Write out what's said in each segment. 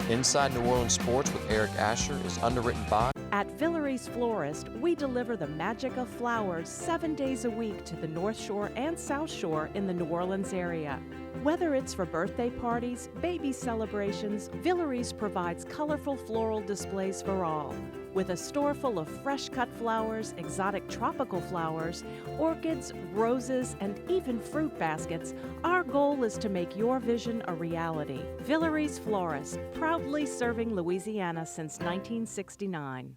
Inside New Orleans Sports with Eric Asher is underwritten by... At Villeries Florist, we deliver the magic of flowers 7 days a week to the North Shore and South Shore in the New Orleans area. Whether it's for birthday parties, baby celebrations, Villeries provides colorful floral displays for all. With a store full of fresh-cut flowers, exotic tropical flowers, orchids, roses, and even fruit baskets, our goal is to make your vision a reality. Villeries Florist, proudly serving Louisiana since 1969.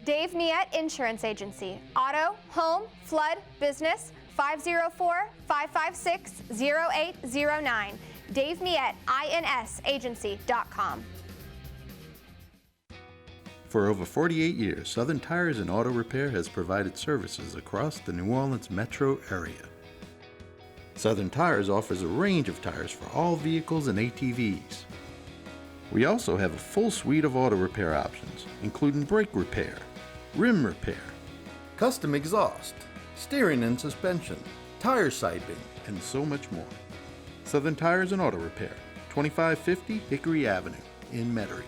Dave Miette Insurance Agency. Auto, home, flood, business, 504-556-0809. Dave Miette, INSagency.com. For over 48 years, Southern Tires and Auto Repair has provided services across the New Orleans metro area. Southern Tires offers a range of tires for all vehicles and ATVs. We also have a full suite of auto repair options, including brake repair, rim repair, custom exhaust, steering and suspension, tire siping, and so much more. Southern Tires and Auto Repair, 2550 Hickory Avenue in Metairie.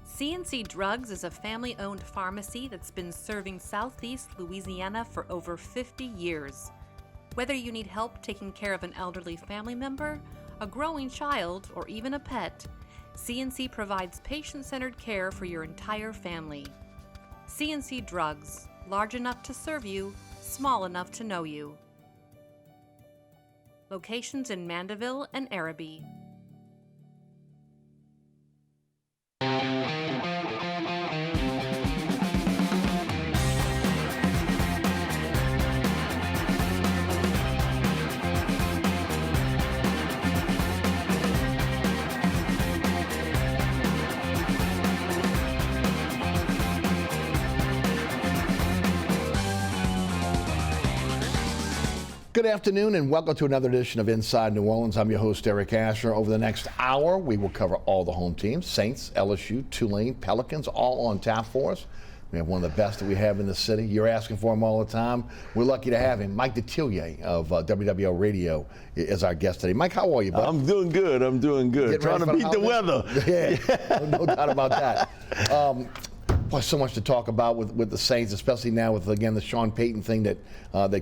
CNC Drugs is a family-owned pharmacy that's been serving Southeast Louisiana for over 50 years. Whether you need help taking care of an elderly family member, a growing child, or even a pet, CNC provides patient-centered care for your entire family. CNC Drugs, large enough to serve you, small enough to know you. Locations in Mandeville and Araby. Good afternoon and welcome to another edition of Inside New Orleans. I'm your host, Eric Asher. Over the next hour, we will cover all the home teams, Saints, LSU, Tulane, Pelicans, all on tap for us. We have one of the best that we have in the city. You're asking for him all the time. We're lucky to have him. Mike Detillier of WWL Radio is our guest today. Mike, how are you, bud? I'm doing good. Trying to beat the weather. Yeah, no doubt about that. Boy, so much to talk about with the Saints, especially now with, again, the Sean Payton thing that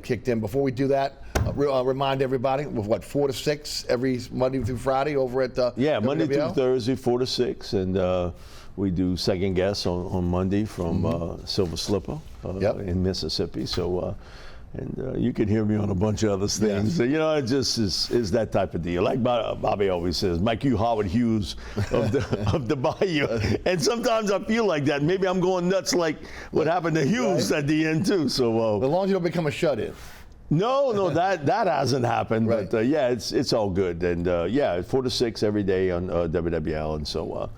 kicked in. Before we do that, remind everybody, with 4 to 6 every Monday through Friday over at Monday WWL? through Thursday, 4 to 6, and we do second guest on Monday from Silver Slipper in Mississippi. So. You can hear me on a bunch of other things. Yes. It just is that type of deal. Like Bobby always says, Mike, you Howard Hughes of the Bayou. And sometimes I feel like that. Maybe I'm going nuts like what happened to Hughes at the end, too. So as long as you don't become a shut-in. No, that hasn't happened. Right. But, it's all good. And, 4 to 6 every day on WWL. And so...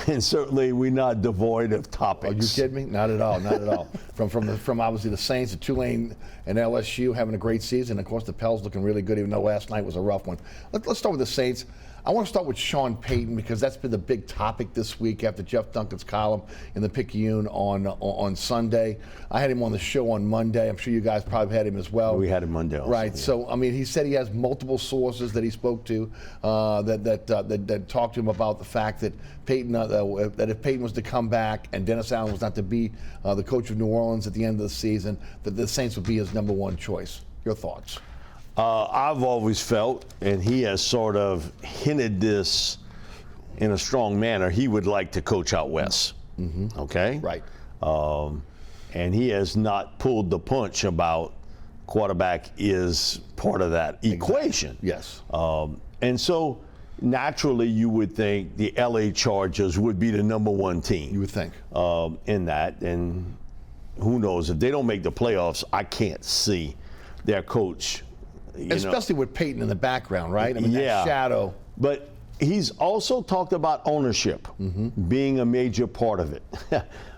and certainly we're not devoid of topics. Are you kidding me? Not at all, not at all. From obviously the Saints to Tulane and LSU having a great season. Of course, the Pels looking really good, even though last night was a rough one. Let's start with the Saints. I want to start with Sean Payton because that's been the big topic this week after Jeff Duncan's column in the Picayune on Sunday. I had him on the show on Monday. I'm sure you guys probably had him as well. We had him Monday also. Right. Yeah. So, I mean, he said he has multiple sources that he spoke to that talked to him about the fact that Payton, that if Payton was to come back and Dennis Allen was not to be the coach of New Orleans at the end of the season, that the Saints would be his number one choice. Your thoughts? I've always felt, and he has sort of hinted this in a strong manner, he would like to coach out west. Mm-hmm. Okay? Right. And he has not pulled the punch about quarterback is part of that equation. Yes. And so naturally you would think the LA Chargers would be the number one team. You would think. In that. And who knows, if they don't make the playoffs, I can't see their coach. Especially with Payton in the background, right? I mean, that shadow. But he's also talked about ownership being a major part of it.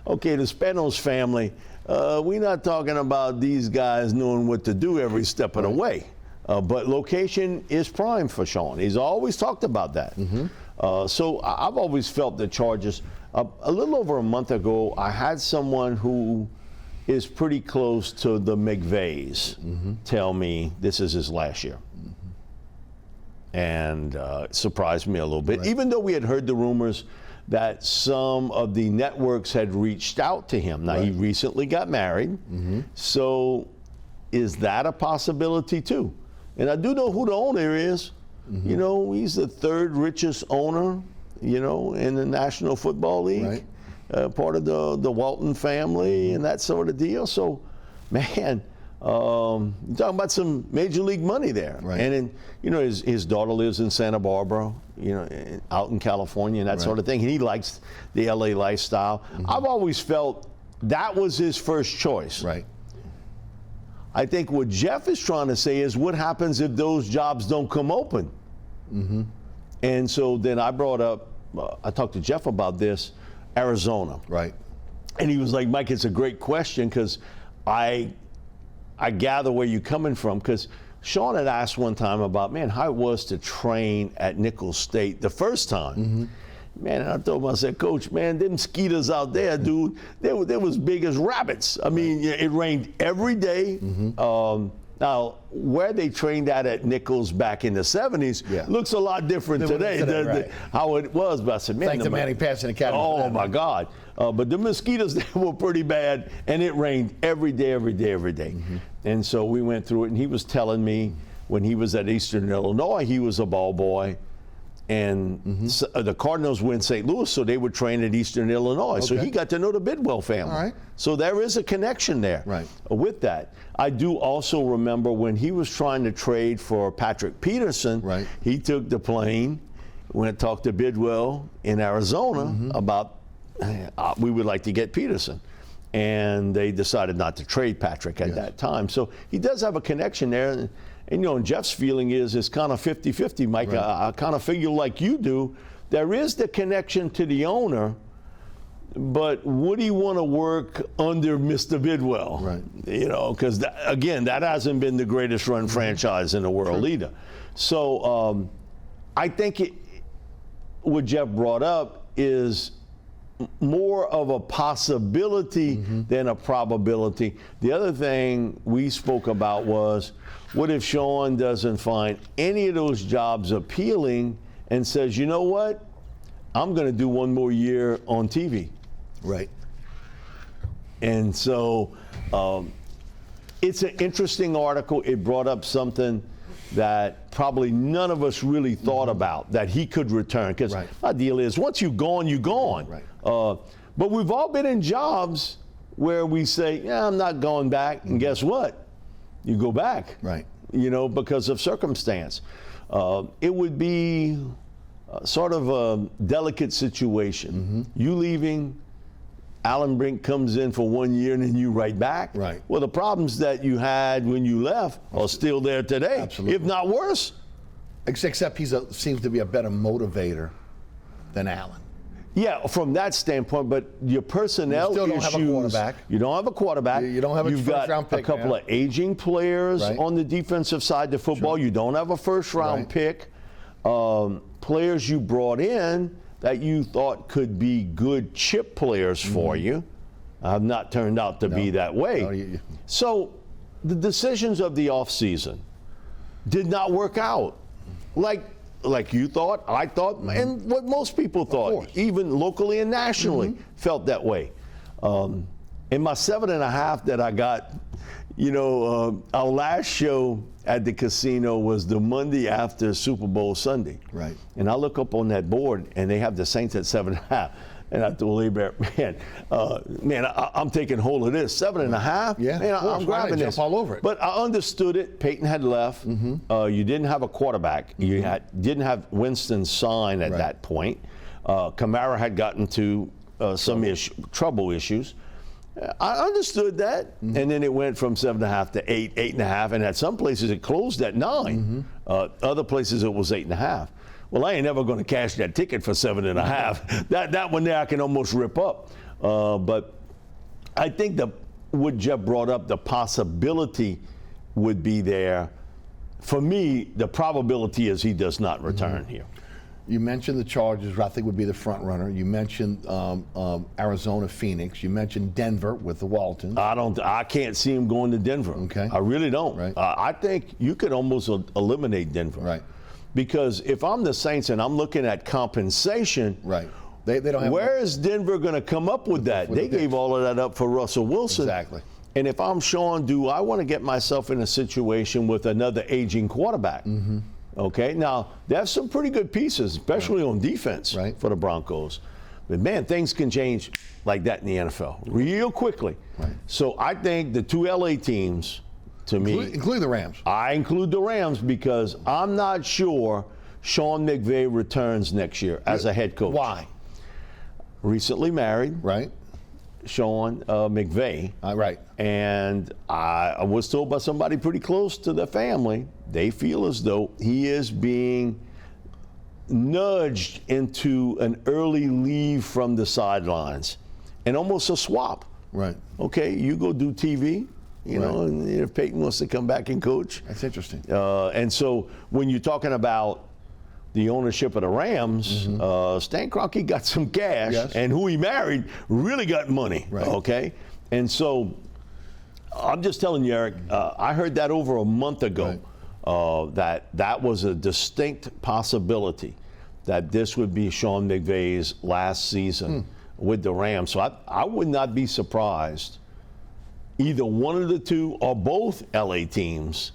Okay, the Spanos family, we're not talking about these guys knowing what to do every step of the way. But location is prime for Sean. He's always talked about that. So I've always felt the Chargers. A little over a month ago, I had someone who is pretty close to the McVays tell me this is his last year. and it surprised me a little bit. Right. Even though we had heard the rumors that some of the networks had reached out to him. Now, he recently got married, so is that a possibility too? And I do know who the owner is. You know, he's the third richest owner, you know, in the National Football League, part of the Walton family and that sort of deal. So, man, you're talking about some major league money there. Right. And then, you know, his daughter lives in Santa Barbara, you know, out in California and that sort of thing. And he likes the LA lifestyle. I've always felt that was his first choice. Right. I think what Jeff is trying to say is what happens if those jobs don't come open? And so then I brought up, I talked to Jeff about this, Arizona. Right. And he was like, Mike, it's a great question because I gather where you're coming from, because Sean had asked one time about, man, how it was to train at Nicholls State the first time. Man, and I told him, I said, Coach, man, them mosquitoes out there, dude, they was big as rabbits. I mean, it rained every day. Now, where they trained at Nicholls back in the 70s looks a lot different today, how it was. But I said, man, thanks to Manning Passing Academy. Oh, my God. But the mosquitoes, they were pretty bad, and it rained every day. And so we went through it, and he was telling me when he was at Eastern Illinois, he was a ball boy, and the Cardinals were in St. Louis, so they would train at Eastern Illinois. So he got to know the Bidwell family. All right. So there is a connection there with that. I do also remember when he was trying to trade for Patrick Peterson, he took the plane, went and talked to Bidwell in Arizona about we would like to get Peterson. And they decided not to trade Patrick at that time. So he does have a connection there. And you know, and Jeff's feeling is it's kind of 50-50, Mike. I kind of figure like you do. There is the connection to the owner, but would he want to work under Mr. Bidwell? Right. You know, because, again, that hasn't been the greatest run franchise in the world either. So I think what Jeff brought up is more of a possibility than a probability. The other thing we spoke about was, what if Sean doesn't find any of those jobs appealing and says, you know what, I'm going to do one more year on TV. Right. And so it's an interesting article. It brought up something that probably none of us really thought about, that he could return. Because my deal is, once you're gone, you're gone. But we've all been in jobs where we say, yeah, I'm not going back. And guess what? You go back. You know, because of circumstance. It would be sort of a delicate situation. You leaving, Alan Brink comes in for 1 year and then you right back. Well, the problems that you had when you left are still there today, if not worse. Except he seems to be a better motivator than Alan. Yeah, from that standpoint, but your personnel you still don't issues, have a quarterback. You don't have a quarterback. You don't have a You've got first-round pick a couple of aging players on the defensive side of football. You don't have a first-round pick. Players you brought in that you thought could be good chip players for you have not turned out to be that way. So the decisions of the offseason did not work out like you thought, I thought, and what most people thought, even locally and nationally, felt that way. In my 7.5 that I got, you know, our last show at the casino was the Monday after Super Bowl Sunday. And I look up on that board, and they have the Saints at 7.5. And I told Hebert, man, I'm taking hold of this. 7.5? Yeah, man, I'm grabbing this. Jump all over it. But I understood it. Peyton had left. You didn't have a quarterback. You didn't have Winston sign at that point. Kamara had gotten to some trouble issues. I understood that. And then it went from 7.5 to 8, 8.5. And at some places it closed at 9. Other places it was 8.5. Well, I ain't never going to cash that ticket for 7.5. That one there I can almost rip up. But I think what Jeff brought up, the possibility would be there. For me, the probability is he does not return here. You mentioned the Chargers, I think would be the front runner. You mentioned Arizona, Phoenix. You mentioned Denver with the Waltons. I can't see him going to Denver. I really don't. I think you could almost eliminate Denver. Because if I'm the Saints and I'm looking at compensation, Right. They don't have. where is Denver going to come up with that? They gave all of that up for Russell Wilson. Exactly. And if I'm Sean, do I want to get myself in a situation with another aging quarterback? Mm-hmm. Okay. Now, there's some pretty good pieces, especially on defense for the Broncos. But, man, things can change like that in the NFL real quickly. Right. So I think the two LA teams, to me. Including the Rams. I include the Rams because I'm not sure Sean McVay returns next year as a head coach. Why? Recently married. Right. Sean McVay. Right. And I was told by somebody pretty close to the family, they feel as though he is being nudged into an early leave from the sidelines and almost a swap. Right. Okay, you go do TV, you know, and if Peyton wants to come back and coach. That's interesting. And so when you're talking about the ownership of the Rams, Stan Kroenke got some cash, and who he married really got money. Right. Okay, and so I'm just telling you, Eric, I heard that over a month ago. That was a distinct possibility that this would be Sean McVay's last season with the Rams. So I would not be surprised either one of the two or both LA teams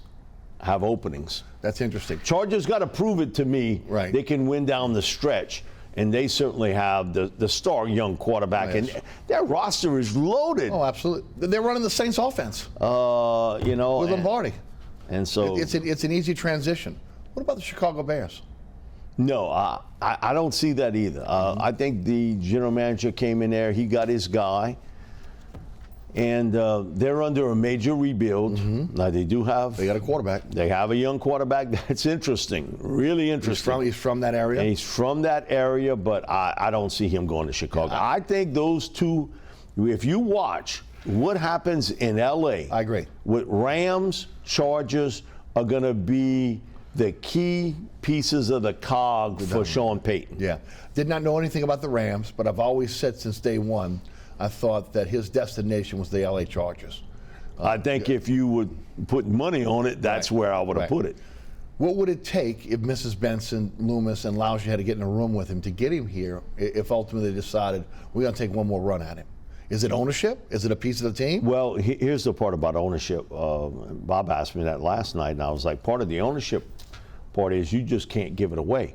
have openings. That's interesting. Chargers got to prove it to me. Right. They can win down the stretch, and they certainly have the star young quarterback, and their roster is loaded. Oh, absolutely. They're running the Saints offense. You know, With Lombardi. And so it's an easy transition. What about the Chicago Bears? No, I don't see that either. I think the general manager came in there, he got his guy, and they're under a major rebuild. Now they got a quarterback. They have a young quarterback. That's interesting, really interesting. He's from that area. And he's from that area, but I don't see him going to Chicago. I think those two, if you watch what happens in LA, I agree. With Rams, Chargers are going to be the key pieces of the cog for Sean Payton. Yeah. Did not know anything about the Rams, but I've always said since day one, I thought that his destination was the LA Chargers. I think if you would put money on it, that's where I would have put it. What would it take if Mrs. Benson, Loomis, and Lauscher had to get in a room with him to get him here if ultimately they decided we're going to take one more run at him? Is it ownership? Is it a piece of the team? Well, here's the part about ownership. Bob asked me that last night, and I was like, part of the ownership part is you just can't give it away.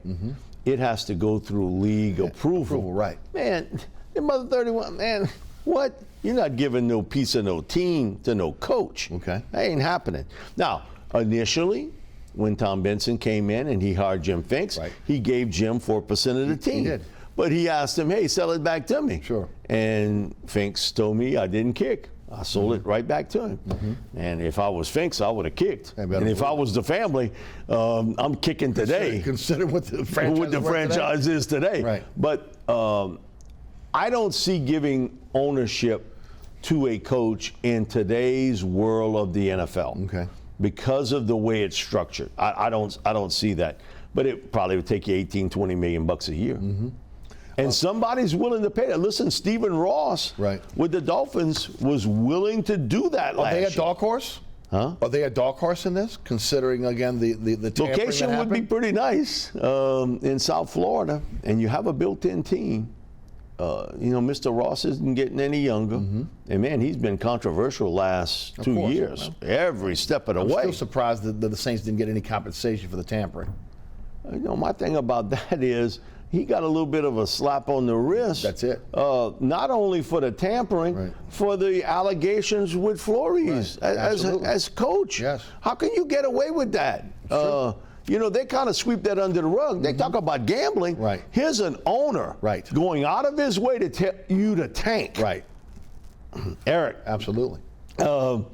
It has to go through league approval. Right. Man, your mother 31, man, what? You're not giving no piece of no team to no coach. Okay. That ain't happening. Now, initially, when Tom Benson came in and he hired Jim Finks, he gave Jim 4% of the team. He did. But he asked him, hey, sell it back to me. Sure. And Finks told me I didn't kick. I sold it right back to him. And if I was Finks, I would have kicked. And if I was the family, I'm kicking today. Consider what the franchise is today. Right. But I don't see giving ownership to a coach in today's world of the NFL. Okay. Because of the way it's structured. I don't see that. But it probably would take you 18, 20 million bucks a year. And somebody's willing to pay that. Listen, Stephen Ross with the Dolphins was willing to do that last year. Are they a dark horse? Huh? Are they a dark horse in this, considering, again, the tampering location that would be pretty nice in South Florida, and you have a built-in team. You know, Mr. Ross isn't getting any younger. And, man, he's been controversial last 2 years, every step of the way. I'm still surprised that the Saints didn't get any compensation for the tampering. You know, my thing about that is he got a little bit of a slap on the wrist. That's it. Not only for the tampering, for the allegations with Flores as coach. Yes. How can you get away with that? Sure. You know, they kind of sweep that under the rug. They talk about gambling. Right. Here's an owner going out of his way to tell you to tank. Right. Eric. Absolutely. Well,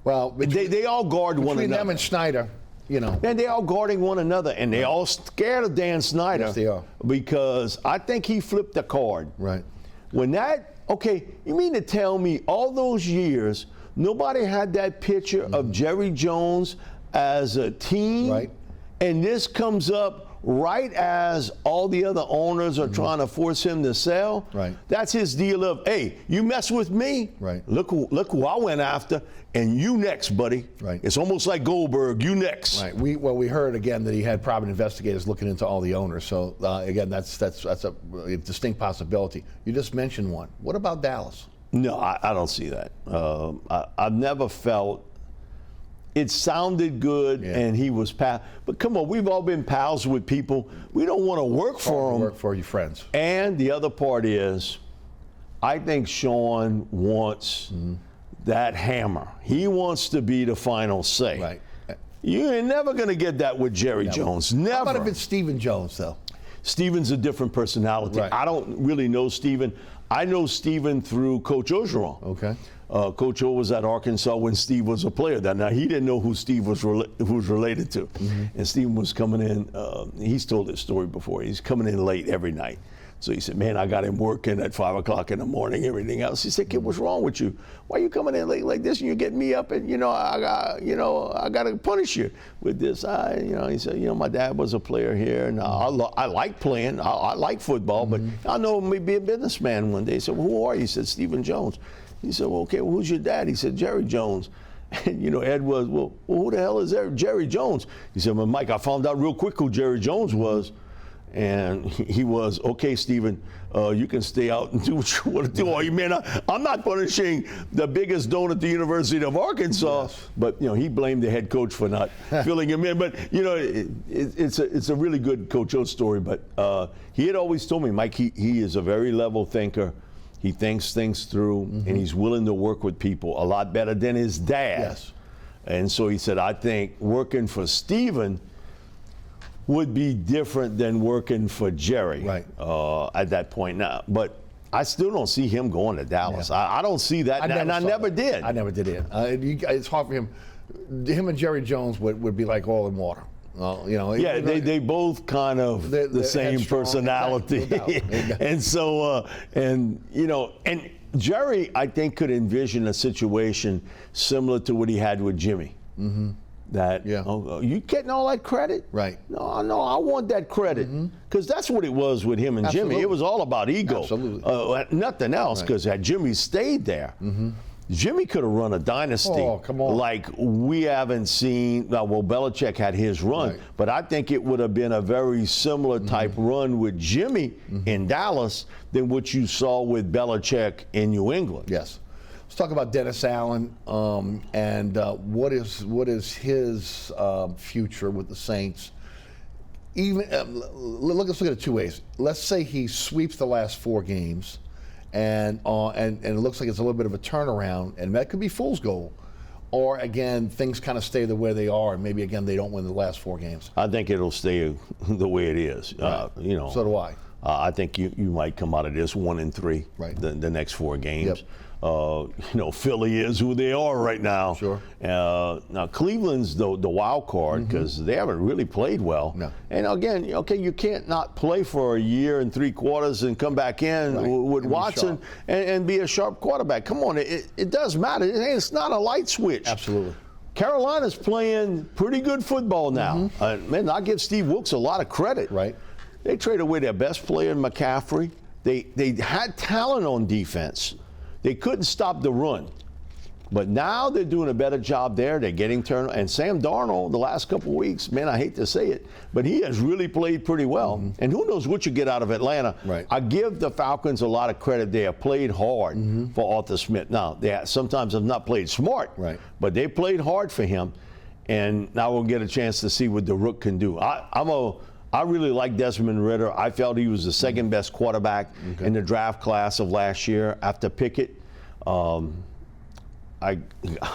they all guard one another. Between them and Schneider, you know. And they all guarding one another, and they all scared of Dan Snyder. Yes, they are. Because I think he flipped the card. Right. When you mean to tell me all those years, nobody had that picture of Jerry Jones as a team? Right. And this comes up right as all the other owners are trying to force him to sell. Right. That's his deal of, hey, you mess with me, right. Look who I went after, and you next, buddy. Right. It's almost like Goldberg, you next. Right. We heard again that he had private investigators looking into all the owners. So again, that's a distinct possibility. You just mentioned one. What about Dallas? No, I don't see that. I've never felt. It sounded good, and he was pal. But come on, we've all been pals with people. We don't want to work for them. Work for your friends. And the other part is, I think Sean wants that hammer. He wants to be the final say. Right. You ain't never going to get that with Jerry Jones. Never. How about if it's Stephen Jones, though? Stephen's a different personality. Right. I don't really know Stephen. I know Stephen through Coach Orgeron. Okay. Coach O was at Arkansas when Steve was a player. Now he didn't know who Steve was related to, and Steve was coming in. He's told this story before. He's coming in late every night. So he said, "Man, I got him working at 5 o'clock in the morning. Everything else." He said, "Kid, what's wrong with you? Why are you coming in late like this? And you're getting me up, and I got to punish you with this." He said, "My dad was a player here, and I like playing. I like football, but I know I'm gonna be a businessman one day." He said, "Well, who are you?" He said, "Stephen Jones." He said, "Well, okay, well, who's your dad?" He said, "Jerry Jones." And, Ed was, well, who the hell is Jerry Jones? He said, "Well, Mike, I found out real quick who Jerry Jones was." And he was, "Okay, Stephen, you can stay out and do what you want to do." Oh, you man, I'm not punishing the biggest donor at the University of Arkansas, yes. But he blamed the head coach for not filling him in. But it's a really good Coach O story. But he had always told me, Mike, he is a very level thinker. He thinks things through, and he's willing to work with people a lot better than his dad. Yes. And so he said, I think working for Stephen would be different than working for Jerry at that point now. But I still don't see him going to Dallas. Yeah. I don't see that, and I never did. I never did it. It's hard for him. Him and Jerry Jones would be like oil and water. Yeah, they both kind of the same personality. Exactly, no doubt. And so, and Jerry, I think, could envision a situation similar to what he had with Jimmy. Mm-hmm. That, you getting all that credit? Right. No, I want that credit. Because that's what it was with him and Jimmy. It was all about ego. Absolutely. Nothing else, because had Jimmy stayed there, Jimmy could have run a dynasty like we haven't seen. Well, Belichick had his run, but I think it would have been a very similar type run with Jimmy in Dallas than what you saw with Belichick in New England. Yes. Let's talk about Dennis Allen and what is his future with the Saints. Let's look at it two ways. Let's say he sweeps the last 4 games. And it looks like it's a little bit of a turnaround, and that could be fool's gold. Or, again, things kind of stay the way they are, and maybe, again, they don't win the last 4 games. I think it'll stay the way it is. Right. So do I. I think you might come out of this 1-3 the next 4 games. Yep. Philly is who they are right now. Sure. Now, Cleveland's the wild card because they haven't really played well. No. And again, you can't not play for a year and 3 quarters and come back in with Watson and be a sharp quarterback. Come on, it does matter. It's not a light switch. Absolutely. Carolina's playing pretty good football now. Man, I give Steve Wilkes a lot of credit. Right. They traded away their best player in McCaffrey. They had talent on defense. They couldn't stop the run. But now they're doing a better job there. They're getting turned. And Sam Darnold, the last couple of weeks, man, I hate to say it, but he has really played pretty well. And who knows what you get out of Atlanta. Right. I give the Falcons a lot of credit. They have played hard for Arthur Smith. Now, they sometimes have not played smart, but they played hard for him. And now we'll get a chance to see what the Rook can do. I really like Desmond Ridder. I felt he was the second best quarterback in the draft class of last year after Pickett. I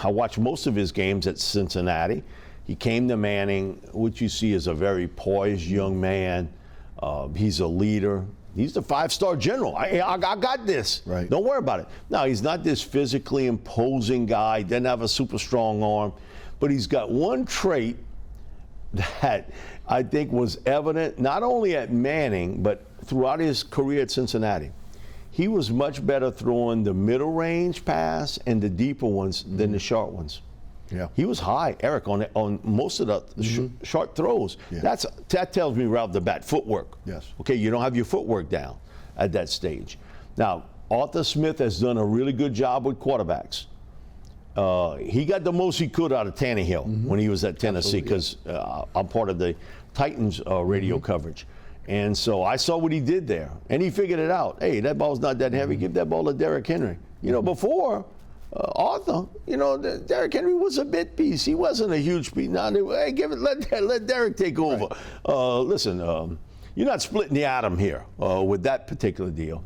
watched most of his games at Cincinnati. He came to Manning. What you see is a very poised young man. He's a leader. He's the 5-star general. I got this. Right. Don't worry about it. Now, he's not this physically imposing guy. Doesn't have a super strong arm. But he's got one trait that I think was evident not only at Manning, but throughout his career at Cincinnati. He was much better throwing the middle range pass and the deeper ones than the short ones. Yeah. He was high, Eric, on most of the short throws. Yeah. That tells me right off the bat, footwork. Yes. Okay, you don't have your footwork down at that stage. Now, Arthur Smith has done a really good job with quarterbacks. He got the most he could out of Tannehill when he was at Tennessee, because I'm part of the Titans radio coverage. And so I saw what he did there, and he figured it out. Hey, that ball's not that heavy. Give that ball to Derrick Henry. You know, before Arthur, you know, Derrick Henry was a bit piece. He wasn't a huge piece. Now, hey, let Derrick take over. Right. Listen, you're not splitting the atom here with that particular deal.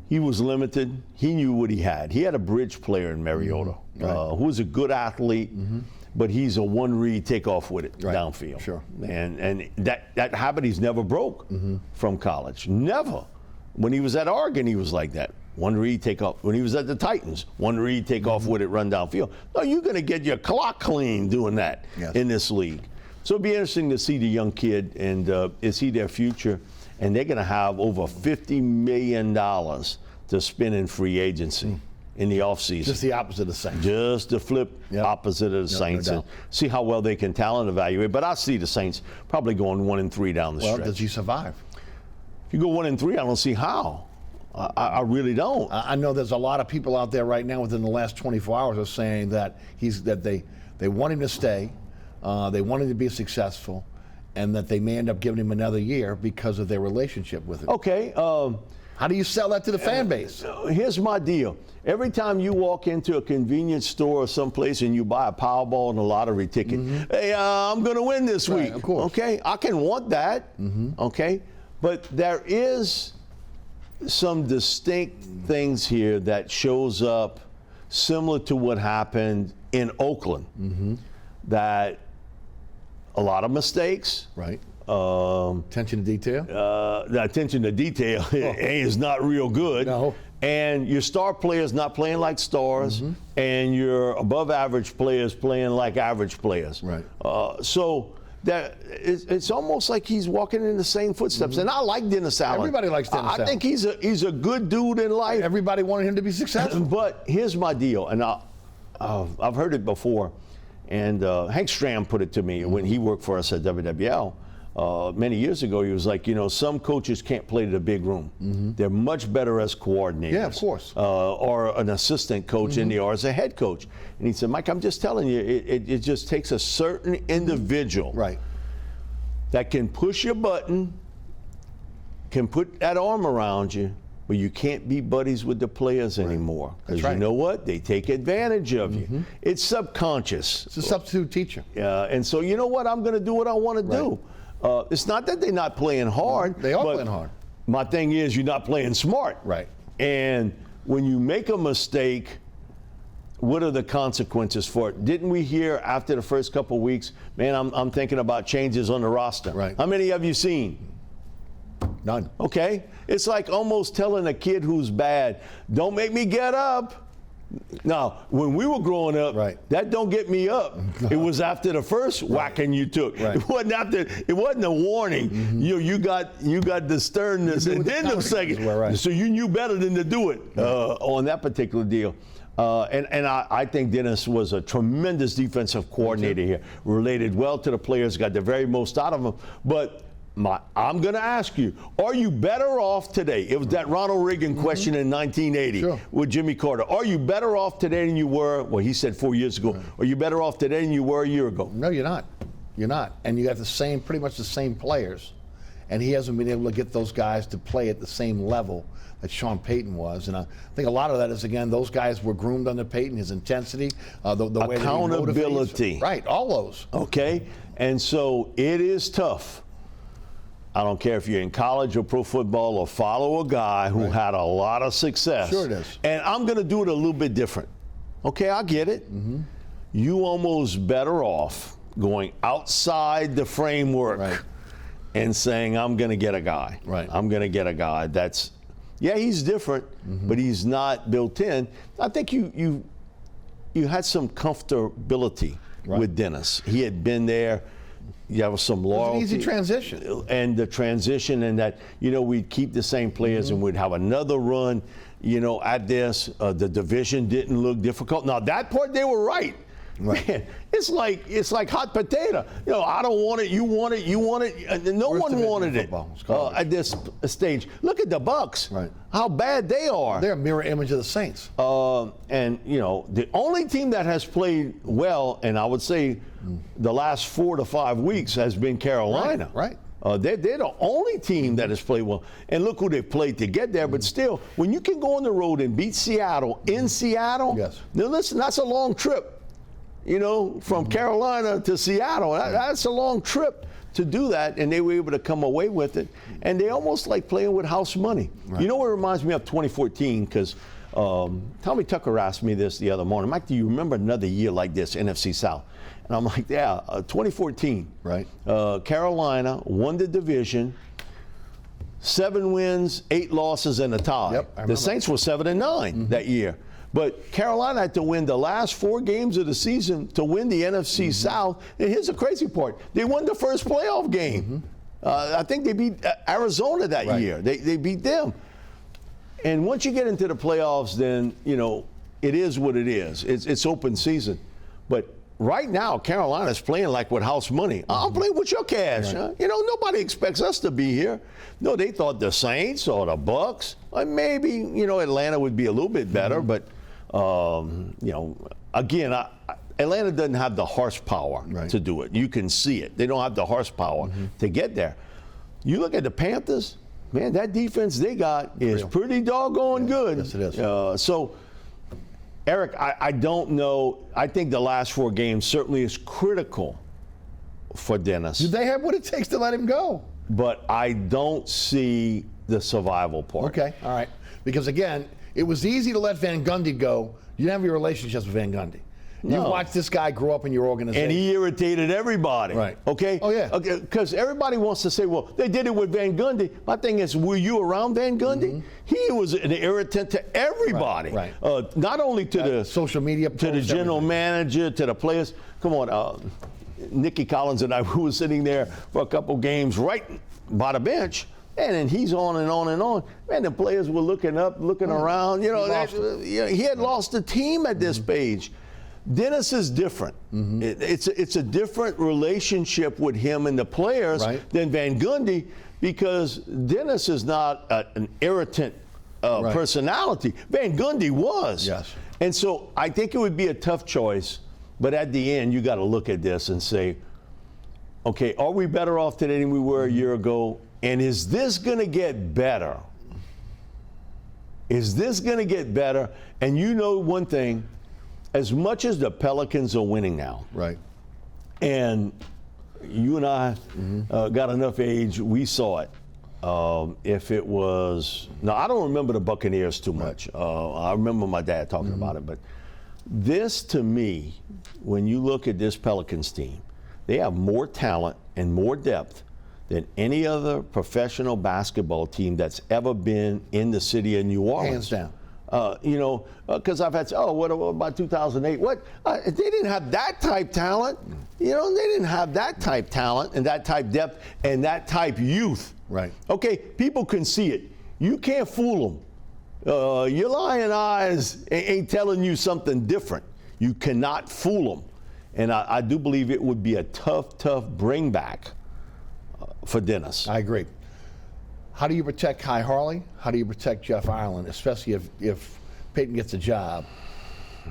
He was limited. He knew what he had. He had a bridge player in Mariota who was a good athlete, but he's a one-read, take off with it downfield. Sure. And that habit he's never broke from college. Never. When he was at Oregon, he was like that. One read, take off. When he was at the Titans, one read, take off with it, run downfield. No, you're going to get your clock clean doing that in this league. So it'll be interesting to see the young kid, and is he their future? And they're going to have over $50 million to spend in free agency in the offseason. Just the opposite of the Saints. Just the flip opposite of the Saints. No and see how well they can talent evaluate. But I see the Saints probably going 1-3 down the stretch. Well, does he survive? If you go 1-3, I don't see how. I really don't. I know there's a lot of people out there right now within the last 24 hours are saying that they want him to stay, they want him to be successful, and that they may end up giving him another year because of their relationship with him. Okay. How do you sell that to the fan base? Here's my deal. Every time you walk into a convenience store or someplace and you buy a Powerball and a lottery ticket, hey, I'm going to win this week. Of course. Okay, I can want that. Okay, but there is some distinct things here that shows up similar to what happened in Oakland. That a lot of mistakes. Right. Attention to detail. The attention to detail is not real good. No. And your star players not playing like stars, and your above average players playing like average players. Right. So that it's almost like he's walking in the same footsteps. And I like Dennis Allen. Everybody likes Dennis Allen. I think he's a good dude in life. Everybody wanted him to be successful. But here's my deal, and I've heard it before. And Hank Stram put it to me when he worked for us at WWL. Many years ago, he was like, you know, some coaches can't play to the big room. They're much better as coordinators. Yeah, of course. Or an assistant coach in there, or as a head coach. And he said, Mike, I'm just telling you, it just takes a certain individual that can push your button, can put that arm around you, but you can't be buddies with the players anymore. Because you know what? They take advantage of you. It's subconscious. It's a substitute teacher. And so, you know what? I'm going to do what I want to do. It's not that they're not playing hard. They are playing hard. My thing is, you're not playing smart. Right. And when you make a mistake, what are the consequences for it? Didn't we hear after the first couple of weeks, man, I'm thinking about changes on the roster. Right. How many have you seen? None. Okay. It's like almost telling a kid who's bad, don't make me get up. Now, when we were growing up, that don't get me up. It was after the first whacking you took. It wasn't after. It wasn't a warning. You got the sternness, and then the second. So you knew better than to do it on that particular deal. And I think Dennis was a tremendous defensive coordinator here. Related well to the players, got the very most out of them. But I'm going to ask you, are you better off today? It was that Ronald Reagan question in 1980 with Jimmy Carter. Are you better off today than you were, well, he said 4 years ago. Are you better off today than you were a year ago? No, you're not. You're not. And you have pretty much the same players. And he hasn't been able to get those guys to play at the same level that Sean Payton was. And I think a lot of that is, again, those guys were groomed under Payton, his intensity, the way accountability. That he right, all those. Okay. And so it is tough. I don't care if you're in college or pro football, or follow a guy who had a lot of success. Sure it is. And I'm going to do it a little bit different. Okay, I get it. You almost better off going outside the framework and saying, I'm going to get a guy. I'm going to get a guy that's, he's different, but he's not built in. I think you had some comfortability with Dennis. He had been there. You have some loyalty. It was an easy transition. And the transition, and that, we'd keep the same players and we'd have another run, at this. The division didn't look difficult. Now, that part, they were right. Right. Man, it's like hot potato. You know, I don't want it. You want it. You want it. No Worst one division wanted in it football. It's garbage. at this stage. Look at the Bucks. Right. How bad they are. They're a mirror image of the Saints. And you know, the only team that has played well, and I would say the last 4 to 5 weeks, has been Carolina. Right. They're the only team that has played well. And look who they played to get there. But still, when you can go on the road and beat Seattle in Seattle, Yes. now listen, that's a long trip. You know, from Carolina to Seattle, that's a long trip to do that. And they were able to come away with it. And they almost like playing with house money. Right. You know what reminds me of 2014? Because Tommy Tucker asked me this the other morning. Mike, do you remember another year like this, NFC South? And I'm like, yeah, 2014. Right. Carolina won the division, 7 wins, 8 losses, and a tie. Yep, I The remember. Saints were 7-9 that year. But Carolina had to win the last 4 games of the season to win the NFC South. And here's the crazy part. They won the first playoff game. I think they beat Arizona that Right. year. They beat them. And once you get into the playoffs, then, you know, it is what it is. It's open season. But right now, Carolina's playing like with house money. I'll play with your cash. Huh? You know, nobody expects us to be here. No, they thought the Saints or the Bucks, or maybe, you know, Atlanta would be a little bit better. But, you know, again, Atlanta doesn't have the horsepower Right. to do it. You can see it. They don't have the horsepower to get there. You look at the Panthers, man, that defense they got is Real. pretty doggone good. Yes, it is. So, Eric, I don't know. I think the last 4 games certainly is critical for Dennis. Do they have what it takes to let him go? But I don't see the survival part. Okay, all right. Because again, it was easy to let Van Gundy go. You didn't have your relationships with Van Gundy. You No. watched this guy grow up in your organization. And he irritated everybody. Right. Okay? Oh, yeah. Okay, because everybody wants to say, well, they did it with Van Gundy. My thing is, were you around Van Gundy? He was an irritant to everybody. Right. Not only to the social media to the posts, general everything. manager, to the players. Come on, Nicky Collins and I, we were sitting there for a couple games right by the bench. And then he's on and on and on. Man, the players were looking up, looking around. You know, he had lost the team at this stage. Dennis is different. It's a different relationship with him and the players Right. than Van Gundy, because Dennis is not an irritant Right. personality. Van Gundy was. Yes. And so I think it would be a tough choice, but at the end you got to look at this and say, okay, are we better off today than we were a year ago? And is this going to get better? Is this going to get better? And you know one thing, as much as the Pelicans are winning now, Right. and you and I got enough age, we saw it. If it was, now I don't remember the Buccaneers too much. I remember my dad talking about it, but this to me, when you look at this Pelicans team, they have more talent and more depth than any other professional basketball team that's ever been in the city of New Orleans. Hands down. You know, because I've had, what about 2008? What? They didn't have that type talent. You know, they didn't have that type talent and that type depth and that type youth. Right. Okay, people can see it. You can't fool them. Your lying eyes ain't telling you something different. You cannot fool them. And I do believe it would be a tough bring back for Dennis. I agree. How do you protect Kai Harley? How do you protect Jeff Ireland, especially if Peyton gets a job?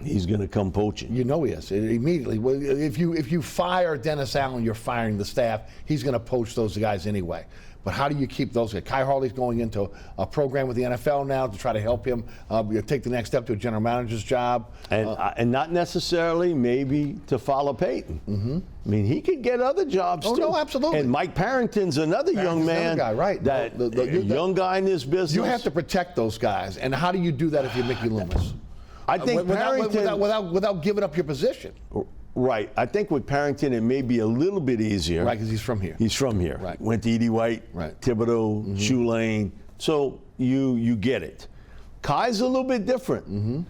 He's going to come poaching. You know he is immediately. Well, if you fire Dennis Allen, you're firing the staff. He's going to poach those guys anyway. But how do you keep those guys? Kai Harley's going into a program with the NFL now to try to help him take the next step to a general manager's job. And not necessarily maybe to follow Peyton. I mean, he could get other jobs Oh, too. no, absolutely. And Mike Parrington's another young man. Another guy, right. That The young guy in this business. You have to protect those guys. And how do you do that if you're Mickey Loomis? I think Parrington. Without giving up your position. Right. I think with Parrington it may be a little bit easier. Right, because he's from here. He's from here. Right. Went to Edie White, Right. Thibodeau, Tulane. So you get it. Kai's a little bit different.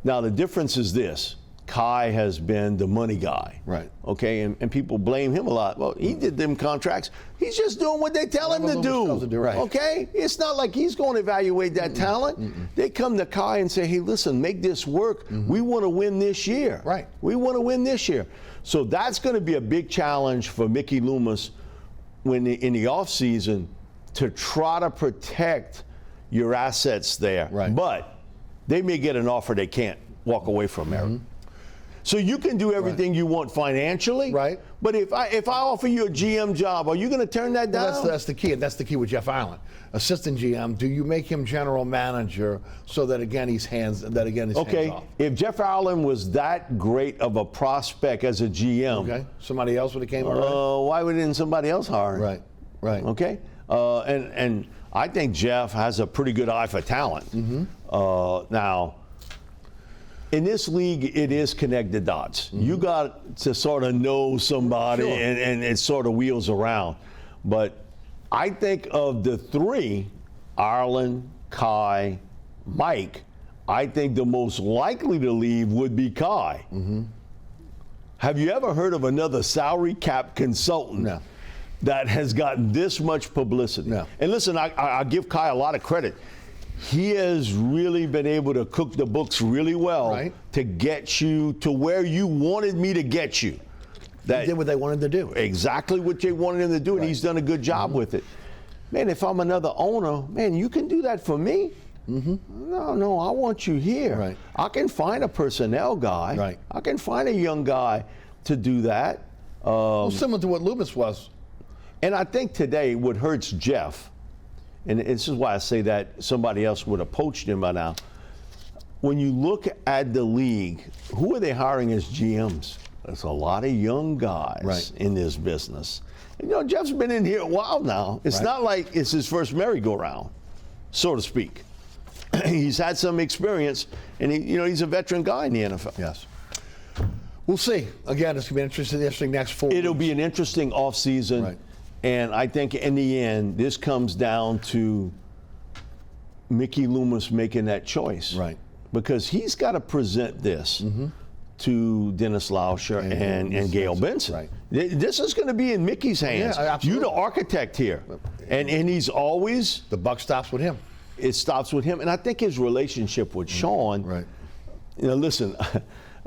Now the difference is this. Kai has been the money guy. Right. Okay, and people blame him a lot. Well, he did them contracts. He's just doing what they tell him to do. Right. Okay? It's not like he's going to evaluate that talent. They come to Kai and say, hey, listen, make this work. We want to win this year. Right. We want to win this year. So that's going to be a big challenge for Mickey Loomis in the offseason to try to protect your assets there. Right. But they may get an offer they can't walk away from, Eric. So you can do everything you want financially, right? But if I offer you a GM job, are you going to turn that down? Well, that's the key. That's the key with Jeff Ireland, assistant GM. Do you make him general manager so that again he's hands off? If Jeff Ireland was that great of a prospect as a GM, somebody else would have came around. Why wouldn't somebody else hire him? Right. Okay, and I think Jeff has a pretty good eye for talent. Now, in this league, it is connect the dots. You got to sort of know somebody, and it sort of wheels around. But I think of the three, Ireland, Kai, Mike, I think the most likely to leave would be Kai. Have you ever heard of another salary cap consultant that has gotten this much publicity? No. And listen, I give Kai a lot of credit. He has really been able to cook the books really well to get you to where you wanted me to get you. They did what they wanted to do. Exactly what they wanted him to do, and he's done a good job with it. Man, if I'm another owner, man, you can do that for me? No, I want you here. I can find a personnel guy. I can find a young guy to do that. Well, similar to what Loomis was. And I think today what hurts Jeff, and this is why I say that somebody else would have poached him by now. When you look at the league, who are they hiring as GMs? There's a lot of young guys in this business. And, you know, Jeff's been in here a while now. It's not like it's his first merry-go-round, so to speak. He's had some experience, and he's a veteran guy in the NFL. Yes. We'll see. Again, it's going to be interesting next 4 weeks. It'll be an interesting offseason. And I think in the end, this comes down to Mickey Loomis making that choice. Because he's got to present this to Dennis Lauscher and Gail Benson. This is going to be in Mickey's hands. You're the architect here. And he's always... The buck stops with him. It stops with him. And I think his relationship with Sean... Listen...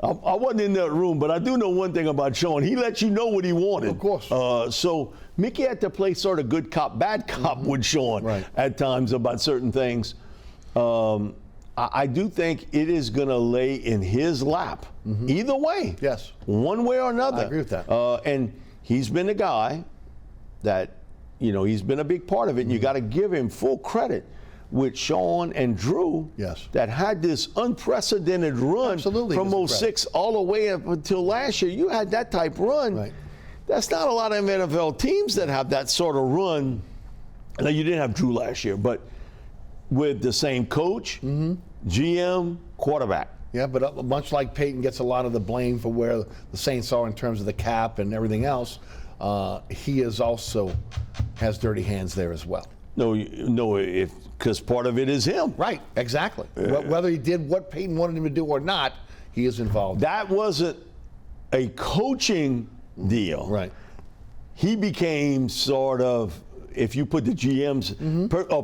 I wasn't in that room, but I do know one thing about Sean. He let you know what he wanted. Of course. So Mickey had to play sort of good cop, bad cop with Sean at times about certain things. I do think it is going to lay in his lap either way. Yes. One way or another. I agree with that. And he's been a guy that, he's been a big part of it, and you got to give him full credit. With Sean and Drew, that had this unprecedented run from 06 all the way up until last year. You had that type run. That's not a lot of NFL teams that have that sort of run. Now, you didn't have Drew last year, but with the same coach, GM, quarterback. Yeah, but much like Peyton gets a lot of the blame for where the Saints are in terms of the cap and everything else, he is also has dirty hands there as well. No, because part of it is him. Right, exactly. Whether he did what Peyton wanted him to do or not, he is involved. That wasn't a coaching deal. He became sort of, if you put the GM's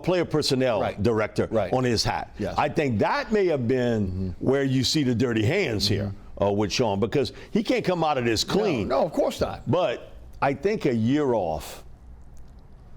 player personnel director on his hat. I think that may have been where you see the dirty hands here with Sean, because he can't come out of this clean. No, of course not. But I think a year off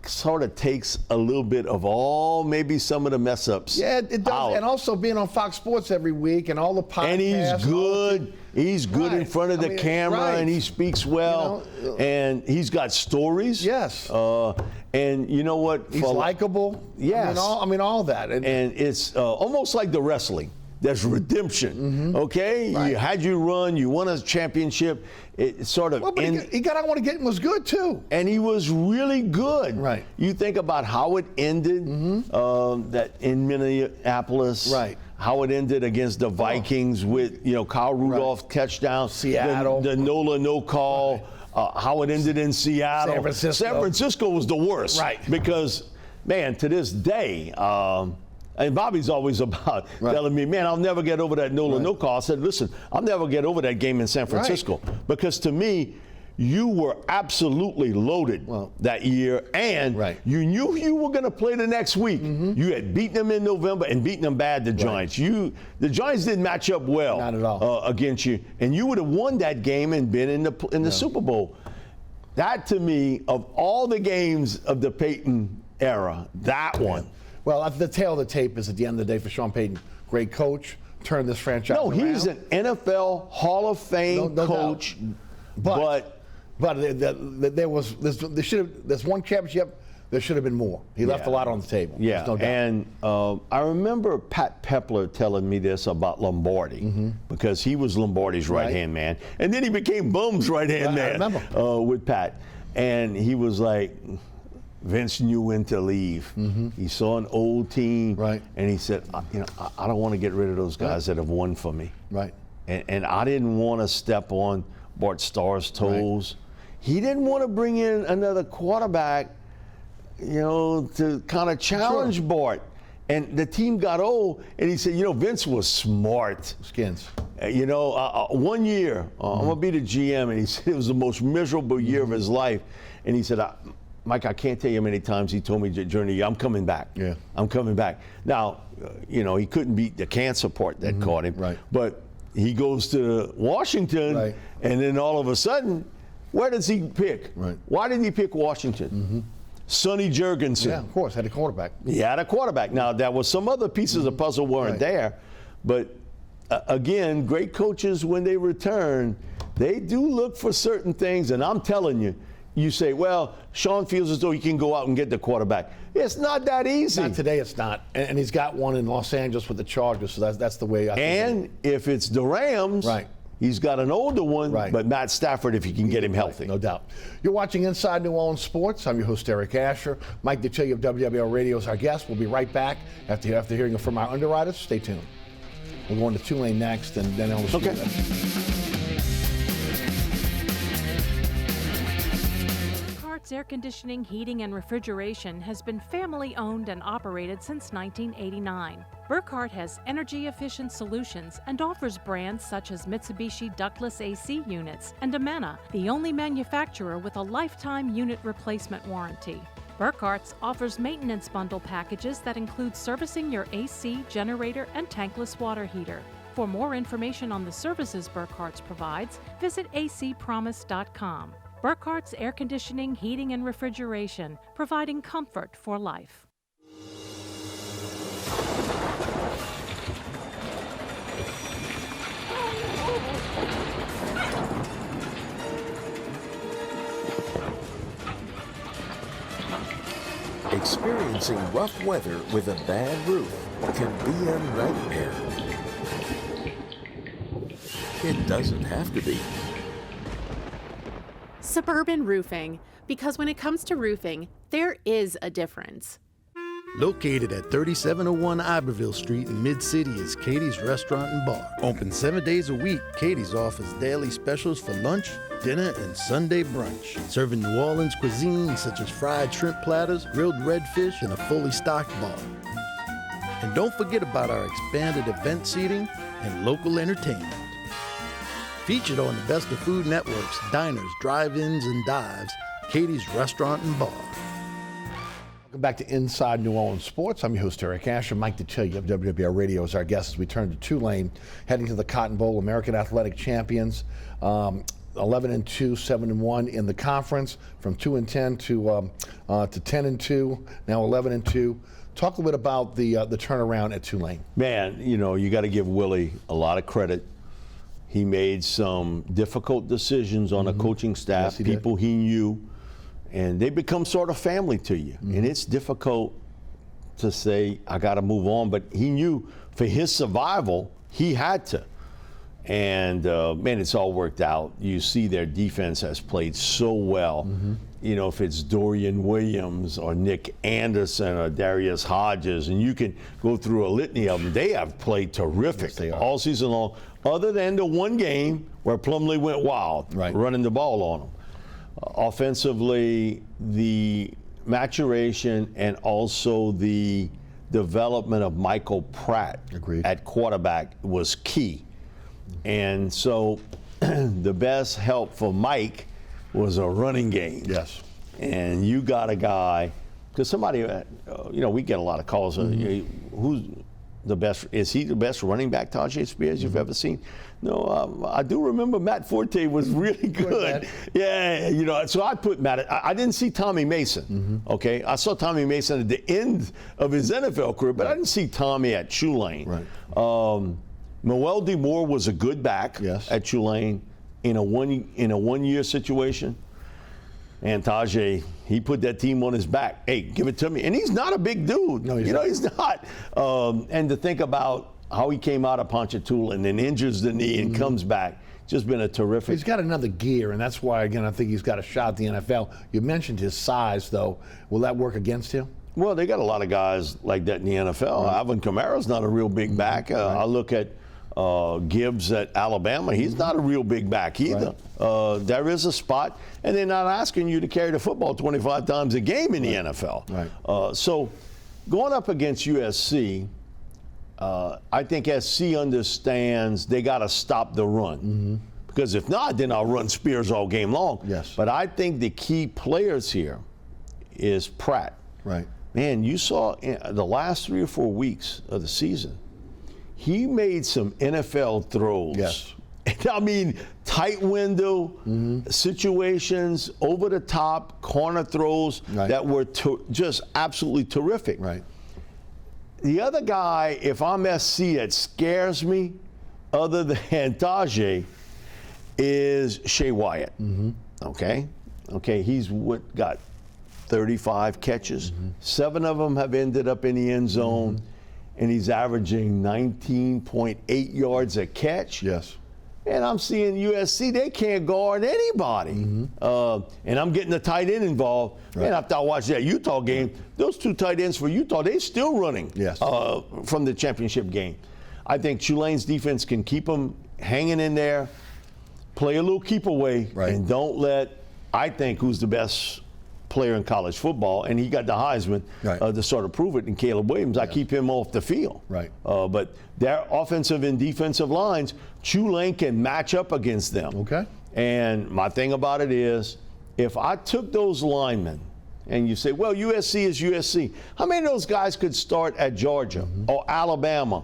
sort of takes a little bit of maybe some of the mess ups. Yeah, it does. Out. And also being on Fox Sports every week and all the podcasts. And he's good. He's good in front of the camera, and he speaks well. And he's got stories. Yes. And you know what? He's likable. Yes. I mean, all that. And it's almost like the wrestling. There's redemption, okay? You had your run, you won a championship. It sort of... Well, but he got out when he was good, too. And he was really good. You think about how it ended that in Minneapolis. How it ended against the Vikings with, Kyle Rudolph touchdown. Seattle. The Nola no call. How it ended in Seattle. San Francisco. San Francisco was the worst. Because, man, to this day... And Bobby's always about telling me, man, I'll never get over that no call. I said, listen, I'll never get over that game in San Francisco. Because to me, you were absolutely loaded that year, and you knew you were going to play the next week. You had beaten them in November and beaten them bad, the Giants. The Giants didn't match up well Not at all. Against you, and you would have won that game and been in the Super Bowl. That, to me, of all the games of the Peyton era, that one. Well, the tail of the tape is at the end of the day for Sean Payton. Great coach, turned this franchise around. No, he's an NFL Hall of Fame coach, but there's one championship. There should have been more. He left a lot on the table. Yeah, no doubt. And I remember Pat Pepler telling me this about Lombardi, because he was Lombardi's right-hand man. And then he became Bum's right-hand man. I remember. With Pat. And he was like, Vince knew when to leave. He saw an old team, and he said, I don't want to get rid of those guys that have won for me. And I didn't want to step on Bart Starr's toes. He didn't want to bring in another quarterback, to kind of challenge Bart. And the team got old, and he said, Vince was smart. Skins. 1 year, I'm going to be the GM, and he said it was the most miserable year of his life. And he said, Mike, I can't tell you how many times he told me during the year, I'm coming back. I'm coming back. Now, he couldn't beat the cancer part that caught him. But he goes to Washington, and then all of a sudden, where does he pick? Why did he pick Washington? Sonny Jurgensen. Yeah, of course, had a quarterback. He had a quarterback. Now, there was some other pieces of puzzle weren't there, but again, great coaches, when they return, they do look for certain things, and I'm telling you, you say, well, Sean feels as though he can go out and get the quarterback. It's not that easy. Not today, it's not. And he's got one in Los Angeles with the Chargers, so that's the way I think. And if it's the Rams, he's got an older one, but Matt Stafford, if he can get him healthy. No doubt. You're watching Inside New Orleans Sports. I'm your host, Eric Asher. Mike Detillier of WWL Radio is our guest. We'll be right back after hearing from our underwriters. Stay tuned. We're going to Tulane next, and then on the Air Conditioning, Heating, and Refrigeration has been family-owned and operated since 1989. Burkhardt has energy-efficient solutions and offers brands such as Mitsubishi ductless AC units and Amana, the only manufacturer with a lifetime unit replacement warranty. Burkhardt's offers maintenance bundle packages that include servicing your AC, generator, and tankless water heater. For more information on the services Burkhardt's provides, visit acpromise.com. Burkhart's Air Conditioning, Heating, and Refrigeration, providing comfort for life. Experiencing rough weather with a bad roof can be a nightmare. It doesn't have to be. Suburban Roofing, because when it comes to roofing, there is a difference. Located at 3701 Iberville Street in Mid-City is Katie's Restaurant and Bar. Open 7 days a week, Katie's offers daily specials for lunch, dinner, and Sunday brunch. Serving New Orleans cuisine such as fried shrimp platters, grilled redfish, and a fully stocked bar. And don't forget about our expanded event seating and local entertainment. Featured on the Best of Food Network's diners, drive-ins, and dives, Katie's Restaurant and Bar. Welcome back to Inside New Orleans Sports. I'm your host, Eric Asher. Mike Detillier of WWL Radio is our guest as we turn to Tulane, heading to the Cotton Bowl, American Athletic Champions, 11-2, 7-1 in the conference, from 2-10 to 10-2, now 11-2. Talk a little bit about the turnaround at Tulane. Man, you got to give Willie a lot of credit. He made some difficult decisions on a coaching staff, people he knew, and they become sort of family to you. And it's difficult to say, I got to move on, but he knew for his survival, he had to. And, man, it's all worked out. You see their defense has played so well. If it's Dorian Williams or Nick Anderson or Darius Hodges, and you can go through a litany of them, they have played terrific all season long, other than the one game where Plumlee went wild, running the ball on them. Offensively, the maturation and also the development of Michael Pratt at quarterback was key. And so the best help for Mike was a running game. Yes. And you got a guy, because somebody, we get a lot of calls. Who's the best? Is he the best running back, Tajay Spears, you've ever seen? No, I do remember Matt Forte was really good. Yeah, so I put Matt. I didn't see Tommy Mason. Okay, I saw Tommy Mason at the end of his NFL career, but I didn't see Tommy at Tulane. Right. Moelde Moore was a good back at Tulane in a one-year situation. And Tajay, he put that team on his back. Hey, give it to me. And he's not a big dude. No, he's not. He's not. And to think about how he came out of Ponchatoula and then injures the knee and comes back, just been a terrific. He's got another gear, and that's why, again, I think he's got a shot at the NFL. You mentioned his size, though. Will that work against him? Well, they got a lot of guys like that in the NFL. Right. Alvin Kamara's not a real big back. I look at Gibbs at Alabama. He's not a real big back either. Right. There is a spot, and they're not asking you to carry the football 25 times a game in the NFL. Right. So going up against USC, I think SC understands they got to stop the run. Because if not, then I'll run Spears all game long. Yes. But I think the key players here is Pratt. Right. Man, you saw in the last 3 or 4 weeks of the season, he made some NFL throws. Yes. I mean, tight window situations, over the top, corner throws that were just absolutely terrific. Right. The other guy, if I'm SC, that scares me, other than Tajay, is Shea Wyatt. Okay, he's got 35 catches. 7 of them have ended up in the end zone. And he's averaging 19.8 yards a catch. Yes. And I'm seeing USC, they can't guard anybody. And I'm getting the tight end involved. Right. And after I watched that Utah game, those 2 tight ends for Utah, they're still running from the championship game. I think Tulane's defense can keep them hanging in there, play a little keep away, and don't let, I think, who's the best player in college football, and he got the Heisman to sort of prove it in Caleb Williams. I keep him off the field. Right. But their offensive and defensive lines, Tulane can match up against them. Okay. And my thing about it is, if I took those linemen, and you say, well, USC is USC, how many of those guys could start at Georgia or Alabama?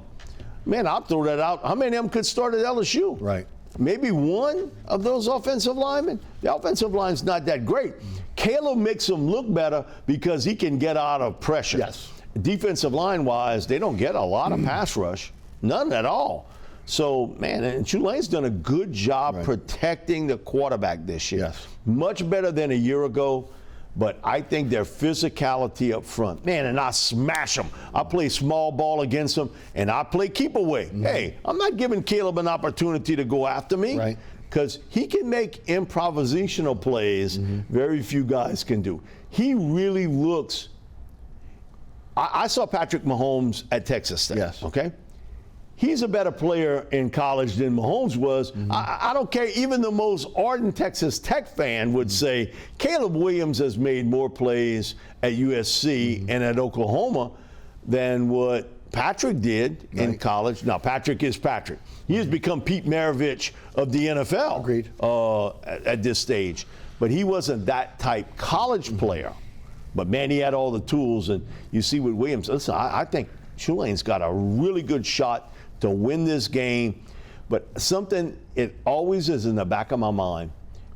Man, I'll throw that out. How many of them could start at LSU? Right. Maybe one of those offensive linemen. The offensive line's not that great. Caleb makes them look better because he can get out of pressure. Yes. Defensive line-wise, they don't get a lot of pass rush. None at all. So, man, and Tulane's done a good job protecting the quarterback this year. Yes. Much better than a year ago. But I think their physicality up front, man, and I smash them. I play small ball against them, and I play keep away. Hey, I'm not giving Caleb an opportunity to go after me. Right. Because he can make improvisational plays very few guys can do. He really looks. I saw Patrick Mahomes at Texas State. Yes. Okay. He's a better player in college than Mahomes was. I don't care. Even the most ardent Texas Tech fan would say Caleb Williams has made more plays at USC and at Oklahoma than what Patrick did in college. Now, Patrick is Patrick. He has become Pete Maravich of the NFL. Agreed. At this stage. But he wasn't that type college player. But, man, he had all the tools. And you see with Williams, listen, I think Tulane's got a really good shot to win this game. But something, it always is in the back of my mind.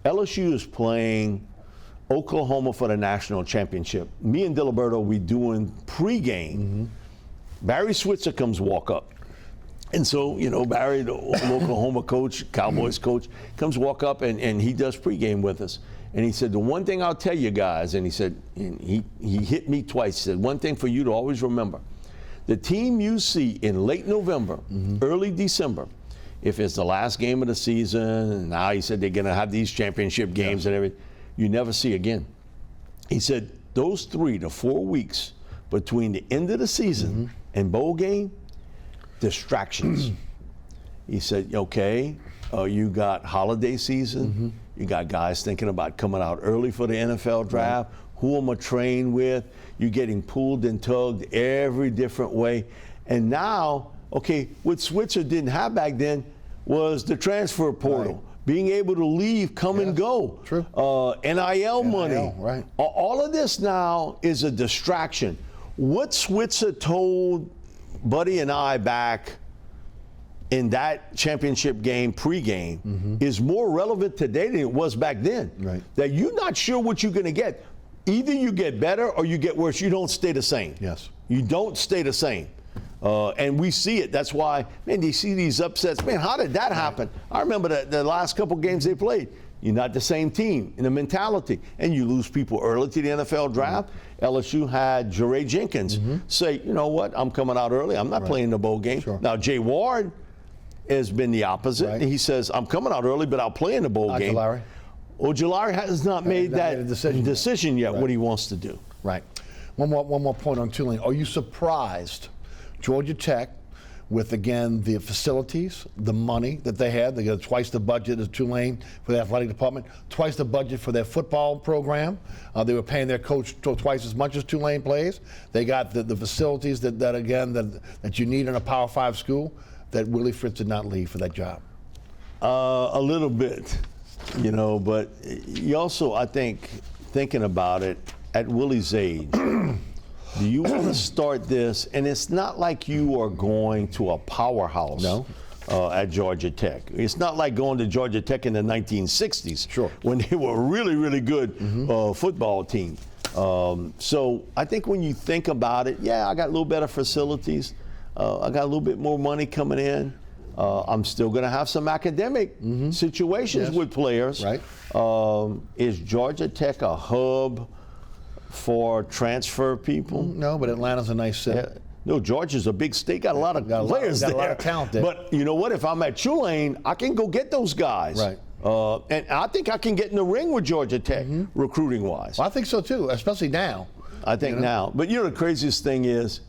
LSU is playing Oklahoma for the national championship. Me and Diliberto, we doing pregame. Barry Switzer comes walk up. And so, you know, Barry, the Oklahoma coach, Cowboys coach, comes walk up and he does pregame with us. And he said, the one thing I'll tell you guys, and he said, and he hit me twice, he said, one thing for you to always remember. The team you see in late November, early December, if it's the last game of the season, and now he said they're going to have these championship games and everything, you never see again. He said those 3 to 4 weeks between the end of the season and bowl game, distractions. He said, okay, you got holiday season, you got guys thinking about coming out early for the NFL draft. who am I trained with? You're getting pulled and tugged every different way. And now, okay, what Switzer didn't have back then was the transfer portal. Right. Being able to leave, come and go. True. NIL money. Right. All of this now is a distraction. What Switzer told Buddy and I back in that championship game, pregame, is more relevant today than it was back then. Right. That you're not sure what you're going to get. Either you get better or you get worse. You don't stay the same. Yes. You don't stay the same. And we see it. That's why, man, you see these upsets. Man, how did that happen? I remember the last couple games they played. You're not the same team in the mentality. And you lose people early to the NFL draft. LSU had Jeray Jenkins say, you know what, I'm coming out early. I'm not playing the bowl game. Sure. Now, Jay Ward has been the opposite. Right. He says, I'm coming out early, but I'll play in the bowl game. Ojulari has not made that decision yet, what he wants to do. Right. One more point on Tulane. Are you surprised Georgia Tech, with again the facilities, the money that they had, they got twice the budget as Tulane for the athletic department, twice the budget for their football program. They were paying their coach twice as much as Tulane plays. They got the facilities that you need in a Power 5 school that Willie Fritz did not leave for that job. A little bit, you know, but you also, I think, thinking about it, at Willie's age, do you want to start this? And it's not like you are going to a powerhouse at Georgia Tech. It's not like going to Georgia Tech in the 1960s when they were a really, really good football team. So I think when you think about it, yeah, I got a little better facilities. I got a little bit more money coming in. I'm still going to have some academic situations with players. Right. Is Georgia Tech a hub for transfer people? No, but Atlanta's a nice city. Yeah. No, Georgia's a big state. Got a lot of players there. Got a lot of talent there. But you know what? If I'm at Tulane, I can go get those guys. Right. And I think I can get in the ring with Georgia Tech, recruiting-wise. Well, I think so too, especially now. I think now. But you know the craziest thing is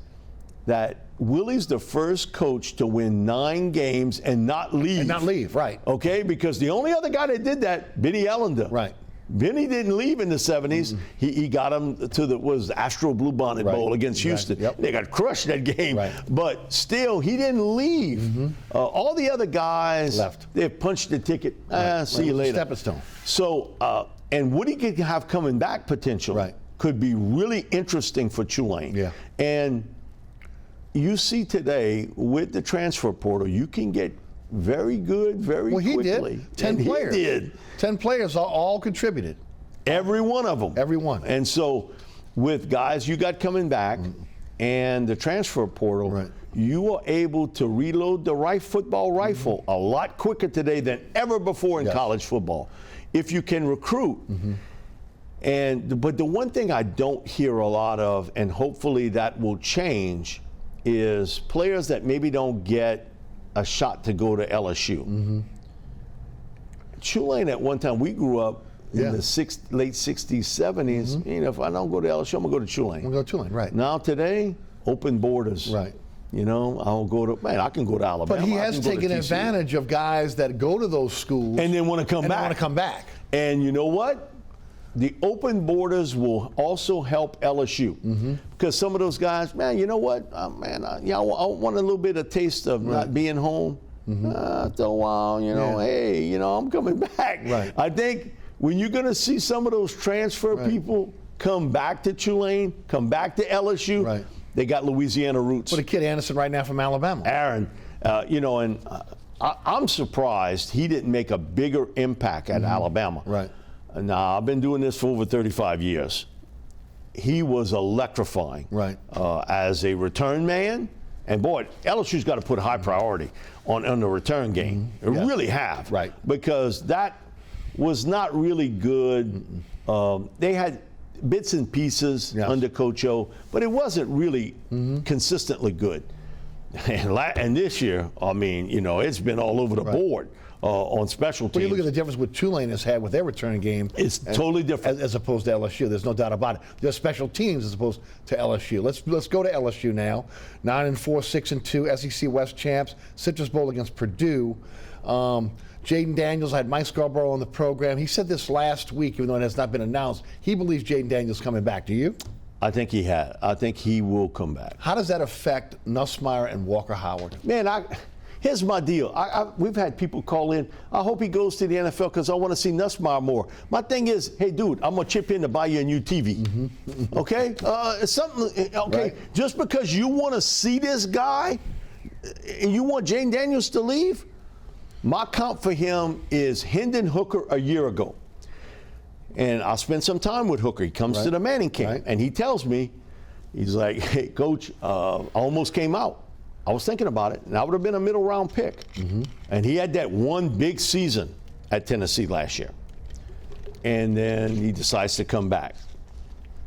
that Willie's the first coach to win 9 games and not leave. And not leave, right. Okay, because the only other guy that did that, Benny Ellender. Right. Benny didn't leave in the 70s. He got him to the Astro Bluebonnet Bowl against Houston. Yep. They got crushed that game. Right. But still, he didn't leave. All the other guys left. They punched the ticket. See you later. Stepping stone. So, and what he could have coming back potential could be really interesting for Tulane. Yeah. And you see today with the transfer portal, you can get very good, very quickly. Well, he did. 10 players. He did. 10 players all contributed. Every one of them. Every one. And so with guys you got coming back and the transfer portal, you are able to reload the football rifle a lot quicker today than ever before in college football, if you can recruit. But the one thing I don't hear a lot of, and hopefully that will change, is players that maybe don't get a shot to go to LSU. Tulane at one time, we grew up in the late 60s, 70s. You know, if I don't go to LSU, I'm going to go to Tulane. We'll go to Tulane, right. Now today, open borders. Right. You know, I'll go to, I can go to Alabama. But he has taken advantage of guys that go to those schools. And then want to come back. want to come back. And you know what? The open borders will also help LSU. Because some of those guys, man, you know what? I want a little bit of taste of not being home. After a while, you know, hey, you know, I'm coming back. Right. I think when you're going to see some of those transfer people come back to Tulane, come back to LSU, they got Louisiana roots. But a kid Anderson right now from Alabama. Aaron, you know, and I'm surprised he didn't make a bigger impact at Alabama. Right. Now, I've been doing this for over 35 years. He was electrifying as a return man. And boy, LSU's got to put a high priority on the return game. They really have. Right. Because that was not really good. They had bits and pieces under Coach O, but it wasn't really consistently good. And this year, I mean, you know, it's been all over the board. On special teams. When you look at the difference what Tulane has had with their returning game, it's totally different as opposed to LSU. There's no doubt about it. Their special teams as opposed to LSU. Let's go to LSU now. 9-4, 6-2, SEC West champs. Citrus Bowl against Purdue. Jaden Daniels, I had Mike Scarborough on the program. He said this last week, even though it has not been announced. He believes Jaden Daniels coming back. Do you? I think he had. I think he will come back. How does that affect Nussmeier and Walker Howard? Man, here's my deal. We've had people call in. I hope he goes to the NFL because I want to see Nussmeier more. My thing is, hey, dude, I'm going to chip in to buy you a new TV. Mm-hmm. Okay? Okay. Right. Just because you want to see this guy and you want Jaden Daniels to leave, my count for him is Hendon Hooker a year ago. And I spent some time with Hooker. He comes to the Manning camp, and he tells me, he's like, hey, Coach, I almost came out. I was thinking about it, and I would have been a middle round pick. Mm-hmm. And he had that one big season at Tennessee last year. And then he decides to come back.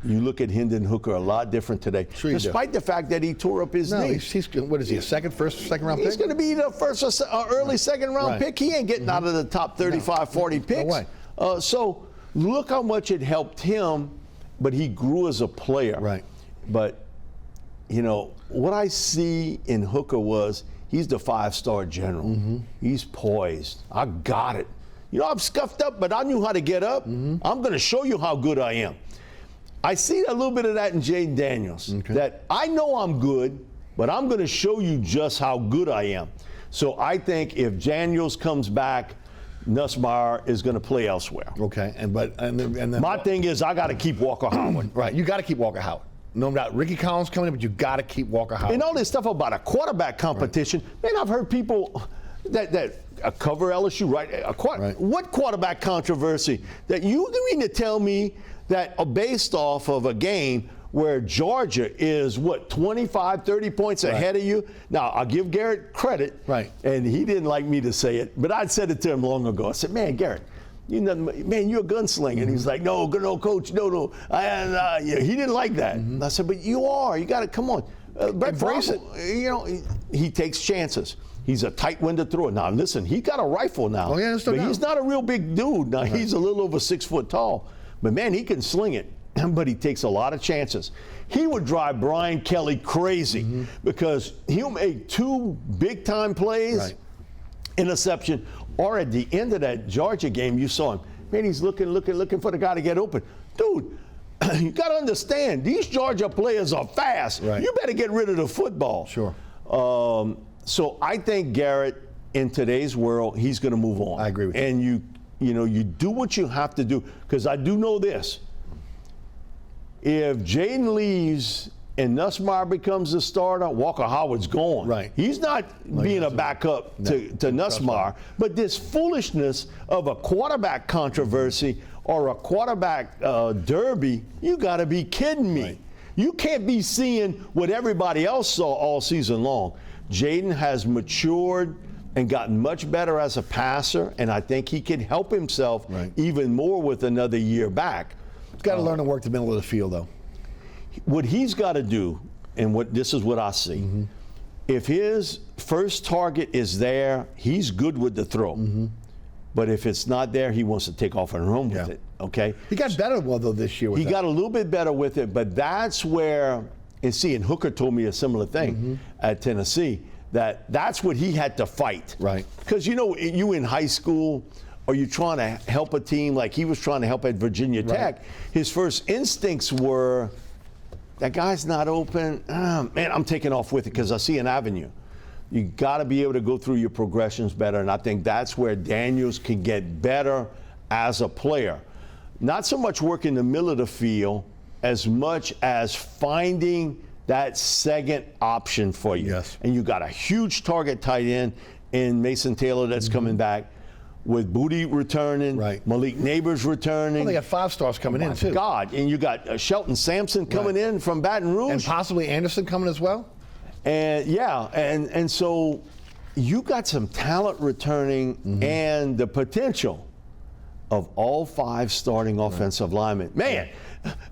You look at Hendon Hooker a lot different today, despite the fact that he tore up his knee. He's what is he, a second round pick? He's going to be the first or early second round pick. He ain't getting out of the top 35, 40 picks. No way. So look how much it helped him, but he grew as a player. Right. But, you know, what I see in Hooker was he's the 5-star general. Mm-hmm. He's poised. I got it. You know, I'm scuffed up, but I knew how to get up. Mm-hmm. I'm going to show you how good I am. I see a little bit of that in Jaden Daniels, that I know I'm good, but I'm going to show you just how good I am. So I think if Daniels comes back, Nussmeier is going to play elsewhere. Okay, and then my thing is I got to keep Walker Howard. Right, you got to keep Walker Howard. No doubt, Ricky Collins coming in, but you got to keep Walker Howard. And all this stuff about a quarterback competition, man, I've heard people that cover LSU, right? What quarterback controversy? That you mean to tell me that based off of a game where Georgia is, 25, 30 points ahead of you? Now, I'll give Garrett credit, and he didn't like me to say it, but I said it to him long ago. I said, man, Garrett, you're a gunslinger. And he's like, no, Coach, no. He didn't like that. Mm-hmm. I said, but you are. You got to, come on. Embrace it. You know, he takes chances. He's a tight window thrower. Now, listen, he got a rifle now. Oh, yeah, but he's not a real big dude. Now, he's a little over 6 foot tall. But, man, he can sling it. But he takes a lot of chances. He would drive Brian Kelly crazy because he'll make 2 big-time plays, interception, or at the end of that Georgia game, you saw him. Man, he's looking for the guy to get open. Dude, you got to understand, these Georgia players are fast. Right. You better get rid of the football. Sure. So I think Garrett, in today's world, he's going to move on. I agree with you. And you do what you have to do, because I do know this. If Jaden leaves and Nussmeier becomes the starter, Walker Howard's gone. Right. He's not being a backup to Nussmeier. But this foolishness of a quarterback controversy or a quarterback derby, you got to be kidding me. Right. You can't be seeing what everybody else saw all season long. Jaden has matured and gotten much better as a passer, and I think he can help himself even more with another year back. He's got to learn to work the middle of the field, though. What he's got to do, and this is what I see, if his first target is there, he's good with the throw. But if it's not there, he wants to take off and run with it, okay? He got better, though, this year with He got a little bit better with it, but that's where, and Hooker told me a similar thing at Tennessee, that's what he had to fight. Right. Because, you in high school, or you trying to help a team like he was trying to help at Virginia Tech, his first instincts were, that guy's not open. Man, I'm taking off with it because I see an avenue. You got to be able to go through your progressions better, and I think that's where Daniels can get better as a player. Not so much working the middle of the field as much as finding that second option for you. Yes. And you got a huge target tight end in Mason Taylor that's coming back. With Booty returning, Malik Neighbors returning. Well, they got 5 stars coming in, too. God, and you got Shelton Sampson coming in from Baton Rouge. And possibly Anderson coming as well? And, and so you got some talent returning and the potential of all 5 starting offensive linemen. Man,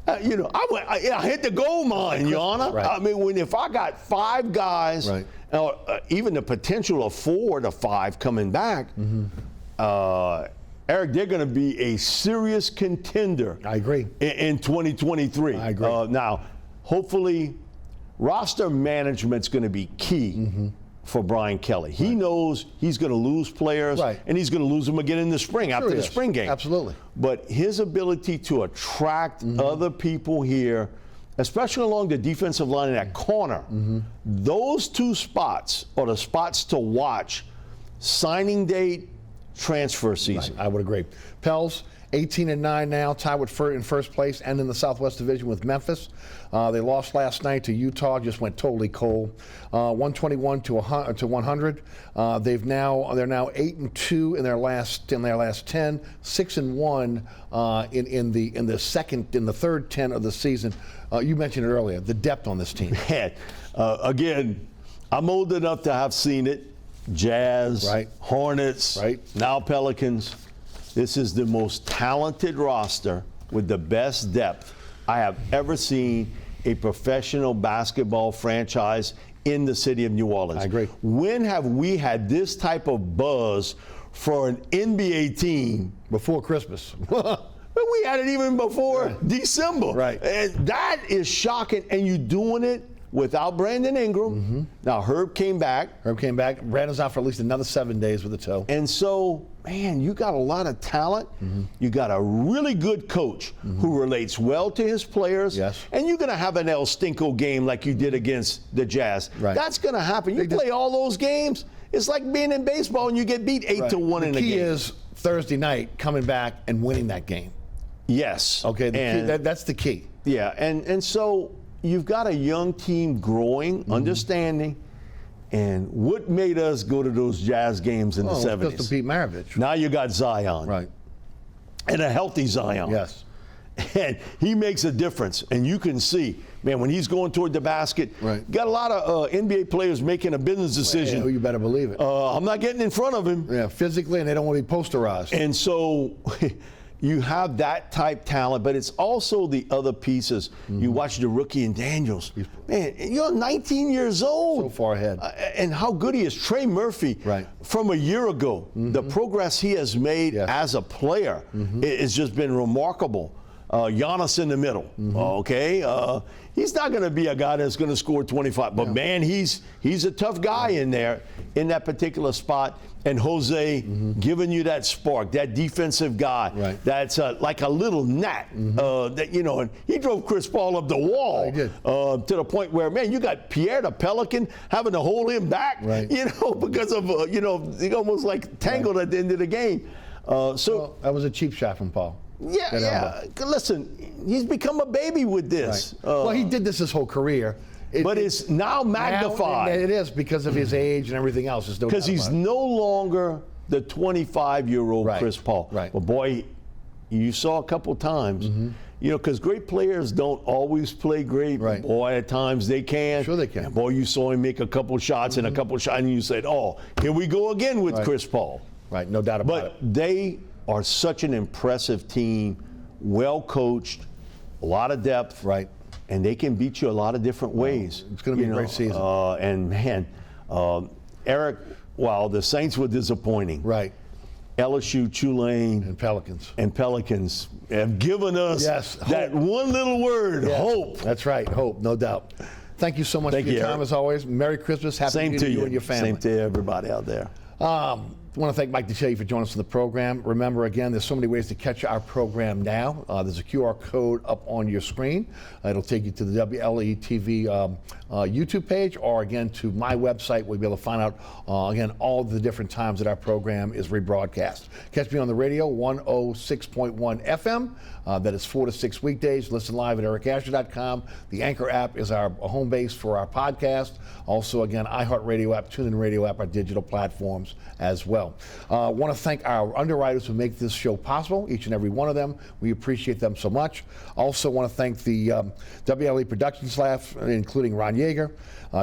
I hit the gold mine, Your Honor. I mean, if I got 5 guys, or even the potential of 4 to 5 coming back, Eric, they're going to be a serious contender. I agree. In 2023. I agree. Now, hopefully, roster management's going to be key for Brian Kelly. He knows he's going to lose players, and he's going to lose them again in the spring after the spring game. Absolutely. But his ability to attract other people here, especially along the defensive line in that corner, those two spots are the spots to watch. Signing date, transfer season. I would agree. Pels, 18-9 now, tied with in first place and in the Southwest Division with Memphis. They lost last night to Utah, just went totally cold. 121 to 100. They're now 8-2 in their last 10, 6-1 in the third 10 of the season. You mentioned it earlier, the depth on this team. Man, again, I'm old enough to have seen it. Jazz, Hornets, now Pelicans. This is the most talented roster with the best depth I have ever seen a professional basketball franchise in the city of New Orleans. I agree. When have we had this type of buzz for an NBA team? Before Christmas. We had it even before December. Right. And that is shocking. And you're doing it without Brandon Ingram. Now, Herb came back. Brandon's out for at least another 7 days with a toe. And so, man, you got a lot of talent. You got a really good coach who relates well to his players. Yes. And you're going to have an El Stinko game like you did against the Jazz. That's going to happen. You play all those games. It's like being in baseball and you get beat 8-1 in a game. The key is Thursday night coming back and winning that game. Yes. Okay, that's the key. Yeah, and so you've got a young team growing, understanding, and what made us go to those Jazz games in the 70s? Just to beat Maravich. Now you got Zion. Right. And a healthy Zion. Yes. And he makes a difference. And you can see, man, when he's going toward the basket, got a lot of NBA players making a business decision. Well, you better believe it. I'm not getting in front of him. Yeah, physically, and they don't want to be posterized. And so you have that type talent, but it's also the other pieces. You watch the rookie in Daniels. Man, you're 19 years old. So far ahead. And how good he is. Trey Murphy, from a year ago, the progress he has made as a player has just been remarkable. Giannis in the middle, okay? He's not going to be a guy that's going to score 25, but man, he's a tough guy in there, in that particular spot. And Jose giving you that spark, that defensive guy that's like a little gnat. That, you know, and he drove Chris Paul up the wall to the point where, man, you got Pierre the Pelican having to hold him back, you know, because of, you know, he almost like tangled at the end of the game. So that was a cheap shot from Paul. Yeah. Listen, he's become a baby with this. Well, he did this his whole career. But it's now magnified. It is because of his age and everything else. Because he's no longer the 25-year-old Chris Paul. But boy, you saw a couple times, you know, because great players don't always play great. Boy, at times they can. Sure they can. And boy, you saw him make a couple shots and a couple shots, and you said, oh, here we go again with Chris Paul. Right, no doubt about it. But they are such an impressive team, well coached, a lot of depth. And they can beat you a lot of different ways. It's going to be a great season. And man, Eric, while the Saints were disappointing, LSU, Tulane, and Pelicans have given us that one little word, hope. That's right, hope, no doubt. Thank you so much for your time, as always. Merry Christmas, Happy New Year to you and your family. Same to everybody out there. I want to thank Mike Detillier for joining us on the program. Remember, again, there's so many ways to catch our program now. There's a QR code up on your screen. It'll take you to the WLAE-TV YouTube page, or again to my website where you'll be able to find out, again, all the different times that our program is rebroadcast. Catch me on the radio, 106.1 FM. That is 4 to 6 weekdays. Listen live at ericasher.com. The Anchor app is our home base for our podcast. Also, again, iHeartRadio app, TuneIn Radio app, our digital platforms as well. Want to thank our underwriters who make this show possible, each and every one of them. We appreciate them so much. Also want to thank the WLE production staff, including Ron Yeager,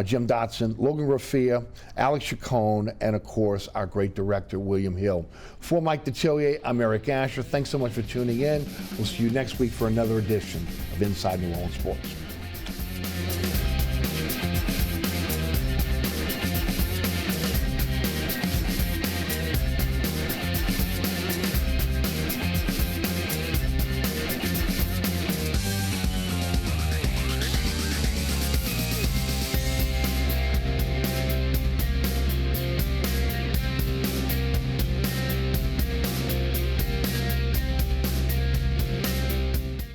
Jim Dotson, Logan Raffia, Alex Chacon, and of course, our great director, William Hill. For Mike Detillier, I'm Eric Asher. Thanks so much for tuning in. We'll see you next week for another edition of Inside New Orleans Sports.